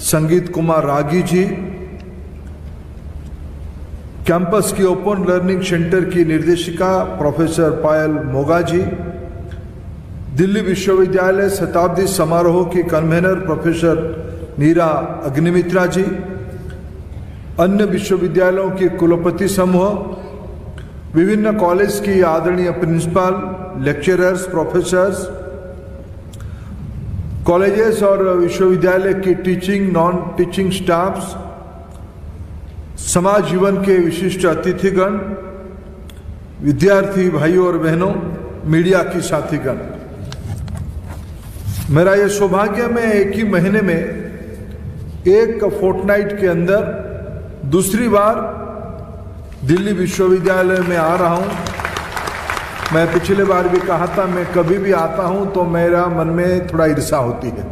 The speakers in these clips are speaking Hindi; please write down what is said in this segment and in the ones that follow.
संगीत कुमार रागी जी, कैंपस की ओपन लर्निंग सेंटर की निर्देशिका प्रोफेसर पायल मोगा जी, दिल्ली विश्वविद्यालय शताब्दी समारोह की कन्वेनर प्रोफेसर नीरा अग्निमित्रा जी, अन्य विश्वविद्यालयों के कुलपति समूह, विभिन्न कॉलेज की आदरणीय प्रिंसिपल, लेक्चरर्स, प्रोफेसर्स, कॉलेजेस और विश्वविद्यालय की टीचिंग नॉन टीचिंग स्टाफ्स, समाज जीवन के विशिष्ट अतिथिगण, विद्यार्थी भाइयों और बहनों, मीडिया की साथीगण, मेरा यह सौभाग्य मैं एक ही महीने में एक फोर्टनाइट के अंदर दूसरी बार दिल्ली विश्वविद्यालय में आ रहा हूं। मैं पिछले बार भी कहा था, मैं कभी भी आता हूं तो मेरा मन में थोड़ा ईर्ष्या होती है,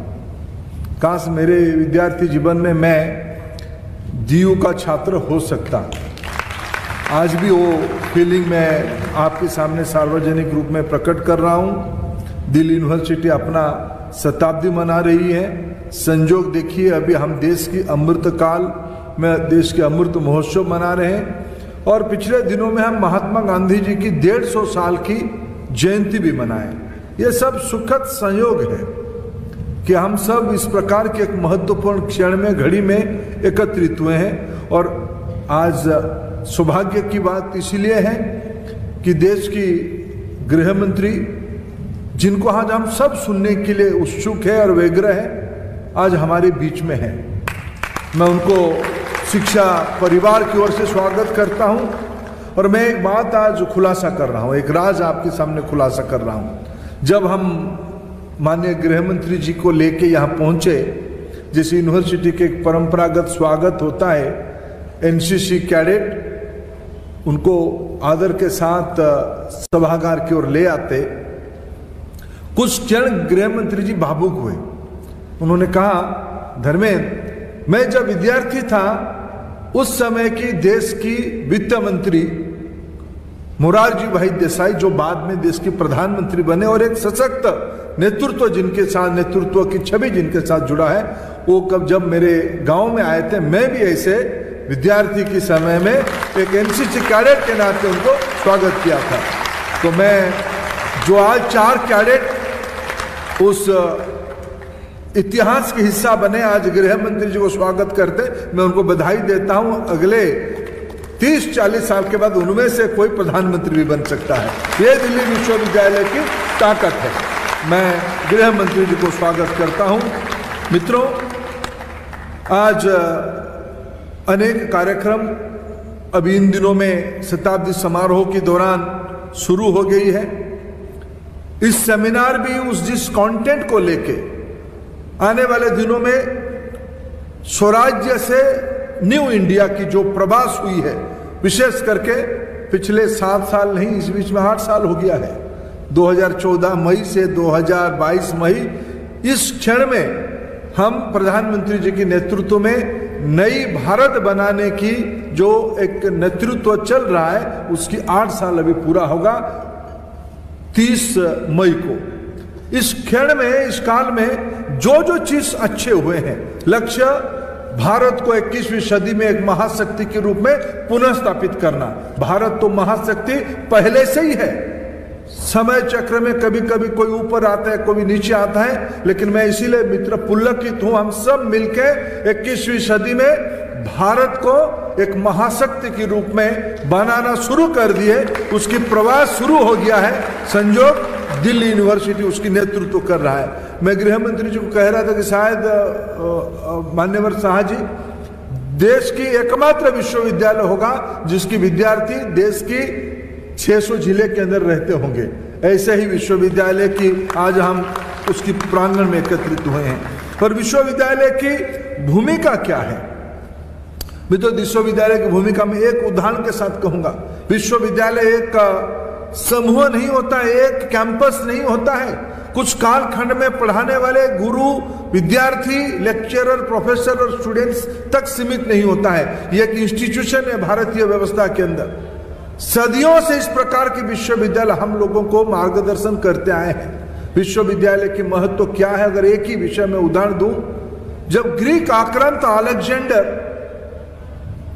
काश मेरे विद्यार्थी जीवन में मैं DU का छात्र हो सकता। आज भी वो फीलिंग मैं आपके सामने सार्वजनिक रूप में प्रकट कर रहा हूं। दिल्ली यूनिवर्सिटी अपना शताब्दी मना रही है। संजोग देखिए, अभी हम देश की अमृत काल में देश के अमृत महोत्सव मना रहे हैं और पिछले दिनों में हम महात्मा गांधी जी की 150 साल की जयंती भी मनाए। ये सब सुखद संयोग है कि हम सब इस प्रकार के एक महत्वपूर्ण क्षण में, घड़ी में एकत्रित हुए हैं। और आज सौभाग्य की बात इसलिए है कि देश की गृह मंत्री, जिनको आज हम सब सुनने के लिए उत्सुक है और व्यग्र है, आज हमारे बीच में है। मैं उनको शिक्षा परिवार की ओर से स्वागत करता हूं और मैं एक बात आज खुलासा कर रहा हूं, एक राज आपके सामने खुलासा कर रहा हूं। जब हम माननीय गृह मंत्री जी को लेके यहाँ पहुंचे, जैसे यूनिवर्सिटी के एक परंपरागत स्वागत होता है, NCC कैडेट उनको आदर के साथ सभागार की ओर ले आते, कुछ क्षण गृह मंत्री जी भावुक हुए। उन्होंने कहा, धर्मेंद्र, मैं जब विद्यार्थी था उस समय की देश की वित्त मंत्री मोरारजी भाई देसाई, जो बाद में देश के प्रधानमंत्री बने और एक सशक्त नेतृत्व जिनके साथ, नेतृत्व की छवि जिनके साथ जुड़ा है, वो कब जब मेरे गांव में आए थे, मैं भी ऐसे विद्यार्थी के समय में एक NCC कैडेट के नाते उनको स्वागत किया था। तो मैं जो आज 4 कैडेट उस इतिहास के हिस्सा बने, आज गृह मंत्री जी को स्वागत करते, मैं उनको बधाई देता हूं। अगले 30-40 साल के बाद उनमें से कोई प्रधानमंत्री भी बन सकता है। ये दिल्ली विश्वविद्यालय की ताकत है। मैं गृह मंत्री जी को स्वागत करता हूं। मित्रों, आज अनेक कार्यक्रम अभी इन दिनों में शताब्दी समारोह के दौरान शुरू हो गई है। इस सेमिनार भी जिस कंटेंट को लेके आने वाले दिनों में स्वराज्य से न्यू इंडिया की जो प्रवास हुई है, विशेष करके पिछले 7 साल नहीं, इस बीच में 8 साल हो गया है, 2014 मई से 2022 मई, इस क्षण में हम प्रधानमंत्री जी के नेतृत्व में नई भारत बनाने की जो एक नेतृत्व चल रहा है, उसकी 8 साल अभी पूरा होगा 30 मई को। इस क्षण में, इस काल में जो जो चीज अच्छे हुए हैं, लक्ष्य भारत को 21वीं सदी में एक महाशक्ति के रूप में पुनः स्थापित करना। भारत तो महाशक्ति पहले से ही है। समय चक्र में कभी कभी कोई ऊपर आता है, कोई नीचे आता है, लेकिन मैं इसीलिए मित्र पुलकित हूं, हम सब मिलकर 21वीं सदी में भारत को एक महाशक्ति के रूप में बनाना शुरू कर दिए। उसकी प्रवास शुरू हो गया है। संजोग दिल्ली यूनिवर्सिटी उसकी नेतृत्व कर रहा है। मैं गृह मंत्री जी को कह रहा था कि शायद मान्यवर शाह जी देश की एकमात्र विश्वविद्यालय होगा जिसकी विद्यार्थी देश की 600 जिले के अंदर रहते होंगे। ऐसे ही विश्वविद्यालय की आज हम उसकी प्रांगण में एकत्रित हुए हैं। पर विश्वविद्यालय की भूमिका क्या है? मित्रों, विश्वविद्यालय की भूमिका में एक उदाहरण के साथ कहूंगा। विश्वविद्यालय एक समूह नहीं होता है, एक कैंपस नहीं होता है। कुछ कालखंड में पढ़ाने वाले गुरु, विद्यार्थी, लेक्चरर, प्रोफेसर और स्टूडेंट्स तक सीमित नहीं होता है। यह एक इंस्टीट्यूशन है भारतीय व्यवस्था के अंदर। सदियों से इस प्रकार के विश्वविद्यालय हम लोगों को मार्गदर्शन करते आए हैं। विश्वविद्यालय की महत्व क्या है? अगर एक ही विषय में उदाहरण दूं जब ग्रीक आक्रांत अलेक्जेंडर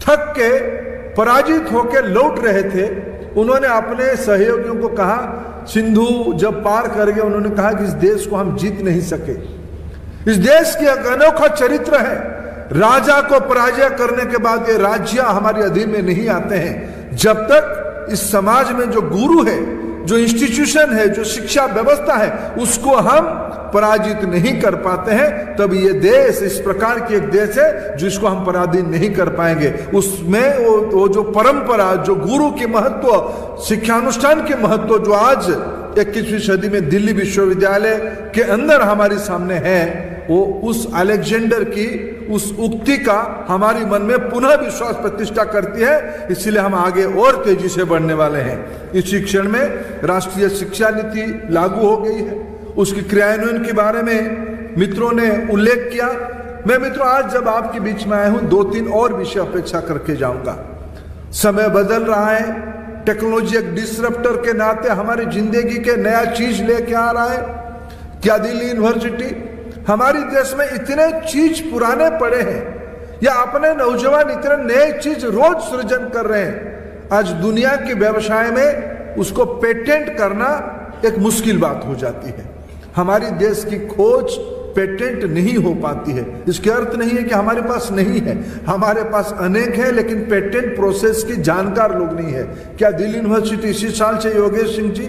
थक के पराजित होकर लौट रहे थे, उन्होंने अपने सहयोगियों को कहा, सिंधु जब पार कर गए, उन्होंने कहा कि इस देश को हम जीत नहीं सके। इस देश की एक अनोखा चरित्र है, राजा को पराजय करने के बाद ये राज्य हमारे अधीन में नहीं आते हैं। जब तक इस समाज में जो गुरु है, जो इंस्टीट्यूशन है, जो शिक्षा व्यवस्था है, उसको हम पराजित नहीं कर पाते हैं, तब ये देश इस प्रकार की एक देश है जिसको हम पराधीन नहीं कर पाएंगे। उसमें वो जो परंपरा, जो गुरु की महत्व, शिक्षानुष्ठान के महत्व जो आज 21वीं सदी में दिल्ली विश्वविद्यालय के अंदर हमारे सामने है, वो उस अलेक्जेंडर की उस उक्ति का हमारी मन में पुनः विश्वास प्रतिष्ठा करती है। इसलिए हम आगे और तेजी से बढ़ने वाले हैं। इसी क्षण में राष्ट्रीय शिक्षा नीति लागू हो गई है, उसकी क्रियान्वयन के बारे में मित्रों ने उल्लेख किया। मैं मित्रों आज जब आपके बीच में आया हूं, 2-3 और विषय अपेक्षा करके जाऊंगा। समय बदल रहा है, टेक्नोलॉजी एक डिसरप्टर के नाते हमारी जिंदगी के नया चीज लेके आ रहा है। क्या दिल्ली यूनिवर्सिटी, हमारे देश में इतने चीज पुराने पड़े हैं, या अपने नौजवान इतने नए चीज रोज सृजन कर रहे हैं। आज दुनिया के व्यवसाय में उसको पेटेंट करना एक मुश्किल बात हो जाती है। हमारी देश की खोज पेटेंट नहीं हो पाती है। इसके अर्थ नहीं है कि हमारे पास नहीं है, हमारे पास अनेक है, लेकिन पेटेंट प्रोसेस की जानकार लोग नहीं है। क्या दिल्ली यूनिवर्सिटी इसी साल से Yogesh Singh ji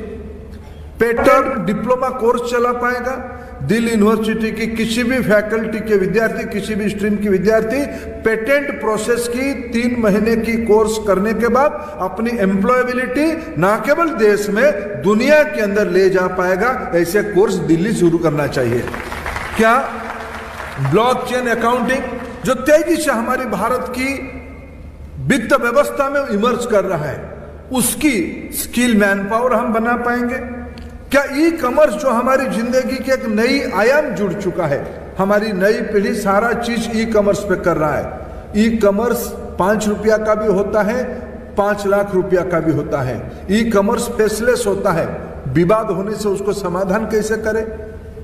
patent diploma course चला पाएगा? दिल्ली यूनिवर्सिटी की किसी भी फैकल्टी के विद्यार्थी, किसी भी स्ट्रीम की विद्यार्थी पेटेंट प्रोसेस की 3 महीने की कोर्स करने के बाद अपनी एम्प्लॉयबिलिटी न केवल देश में, दुनिया के अंदर ले जा पाएगा। ऐसे कोर्स दिल्ली शुरू करना चाहिए। क्या ब्लॉकचेन अकाउंटिंग जो तेजी से हमारी भारत की वित्त व्यवस्था में इमर्ज कर रहा है, उसकी स्किल मैन पावर हम बना पाएंगे? क्या ई कॉमर्स जो हमारी जिंदगी के एक नई आयाम जुड़ चुका है, हमारी नई पीढ़ी सारा चीज ई कॉमर्स पे कर रहा है। ई कॉमर्स 5 रुपया का भी होता है, 5 लाख रुपया का भी होता है। ई कॉमर्स फेसलेस होता है, विवाद होने से उसको समाधान कैसे करें?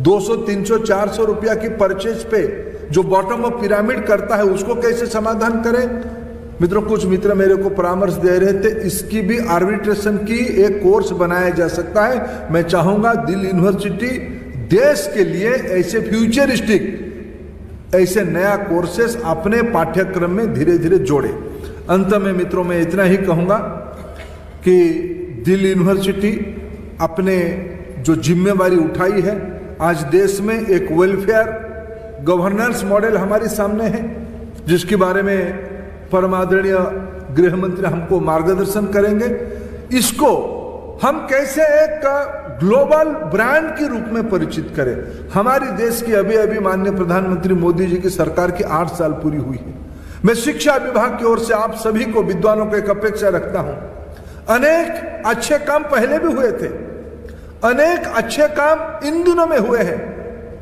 200, 300, 400 रुपया की परचेज पे जो बॉटम ऑफ पिरामिड करता है, उसको कैसे समाधान करें? मित्रों, कुछ मित्र मेरे को परामर्श दे रहे थे, इसकी भी आर्बिट्रेशन की एक कोर्स बनाया जा सकता है। मैं चाहूंगा दिल्ली यूनिवर्सिटी देश के लिए ऐसे फ्यूचरिस्टिक, ऐसे नया कोर्सेस अपने पाठ्यक्रम में धीरे धीरे जोड़े। अंत में मित्रों मैं इतना ही कहूंगा कि दिल्ली यूनिवर्सिटी अपने जो जिम्मेवारी उठाई है, आज देश में एक वेलफेयर गवर्नेंस मॉडल हमारे सामने है, जिसके बारे में परमादरणीय गृह मंत्री हमको मार्गदर्शन करेंगे। इसको हम कैसे एक ग्लोबल ब्रांड के रूप में परिचित करें। हमारे देश की अभी अभी माननीय प्रधानमंत्री मोदी जी की सरकार की 8 साल पूरी हुई है। मैं शिक्षा विभाग की ओर से आप सभी को, विद्वानों को एक अपेक्षा रखता हूं। अनेक अच्छे काम पहले भी हुए थे, अनेक अच्छे काम इन दिनों में हुए हैं।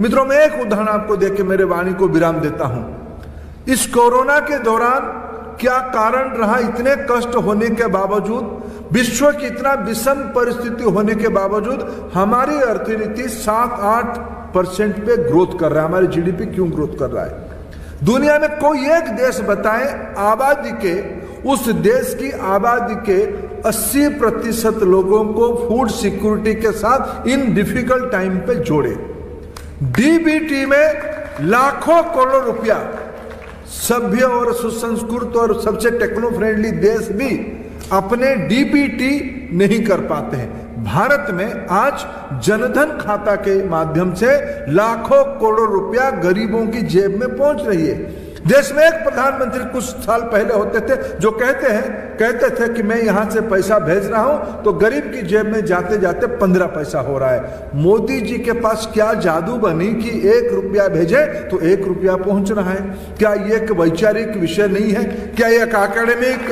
मित्रों, मैं एक उदाहरण आपको देके मेरे वाणी को विराम देता हूं। इस कोरोना के दौरान क्या कारण रहा, इतने कष्ट होने के बावजूद, विश्व की इतना विषम परिस्थिति होने के बावजूद हमारी अर्थनीति 7-8% पे ग्रोथ कर रहा है। हमारी जीडीपी क्यों ग्रोथ कर रहा है? दुनिया में कोई एक देश बताए आबादी के, उस देश की आबादी के 80% लोगों को फूड सिक्योरिटी के साथ इन डिफिकल्ट टाइम पे जोड़े। डीबीटी में लाखों करोड़ रुपया, सभ्य और सुसंस्कृत और सबसे टेक्नो फ्रेंडली देश भी अपने डीबीटी नहीं कर पाते हैं। भारत में आज जनधन खाता के माध्यम से लाखों करोड़ रुपया गरीबों की जेब में पहुंच रही है। देश में एक प्रधानमंत्री कुछ साल पहले होते थे जो कहते थे कि मैं यहां से पैसा भेज रहा हूं तो गरीब की जेब में जाते जाते 15 पैसा हो रहा है। मोदी जी के पास क्या जादू बनी कि 1 रुपया भेजे तो 1 रुपया पहुंच रहा है? क्या ये एक वैचारिक विषय नहीं है? क्या ये एक एकेडमिक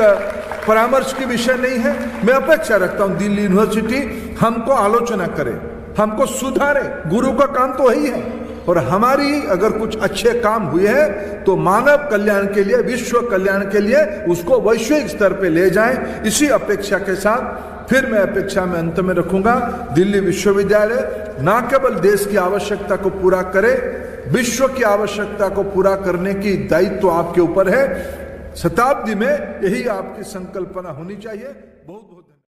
परामर्श की विषय नहीं है? मैं अपेक्षा रखता हूं दिल्ली यूनिवर्सिटी हमको आलोचना करे, हमको सुधारे। गुरु का काम तो वही है। और हमारी अगर कुछ अच्छे काम हुए हैं तो मानव कल्याण के लिए, विश्व कल्याण के लिए उसको वैश्विक स्तर पे ले जाएं। इसी अपेक्षा के साथ फिर मैं अपेक्षा में अंत में रखूंगा, दिल्ली विश्वविद्यालय न केवल देश की आवश्यकता को पूरा करे, विश्व की आवश्यकता को पूरा करने की दायित्व आपके ऊपर है। शताब्दी में यही आपकी संकल्पना होनी चाहिए। बहुत बहुत